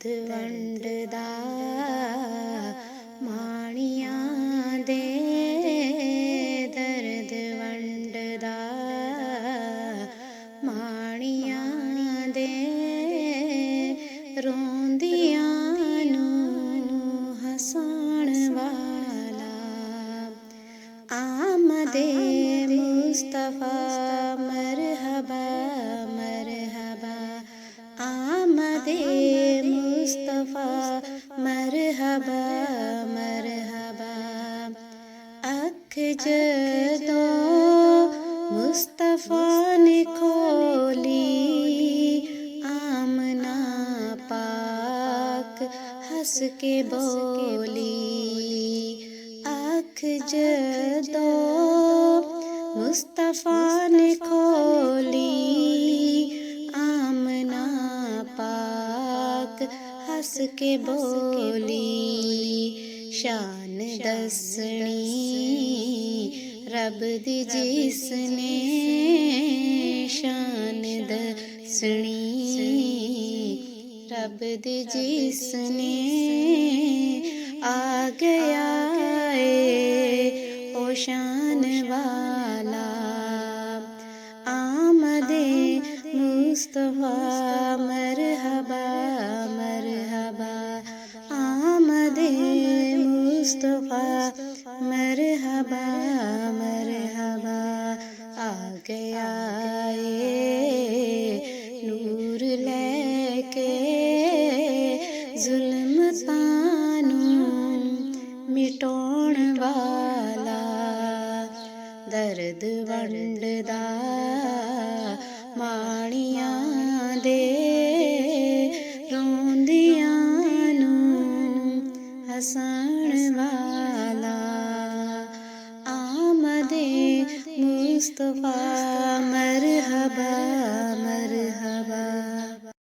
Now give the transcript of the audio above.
वंडदा माणियां दे दर्द वंडदा माणियां दे रोंदियां नूं हसाण वाला आमदे मुस्तफा मरहबा मरहबा आमदे मुस्तफा मरहबा मरहबा अख जदों मुस्तफा ने खोली आमना पाक हंस के बोली अख जदों मुस्तफा ने खोली आमना पाक हंस के बोली शान दसनी रब दी जिसने शान दसनी रब दी जिसने आ गया ओ शान वाला आमदे मुस्तफा मरहबा मरहबा आमदे मुस्तफा मरहबा मरहबा आ गया नूर लेके जुल्म तानू मिटाउण वाला दर्द वंडदा माणियां दे रोंदियां नूं हसाण वाला आमदे मुस्तफा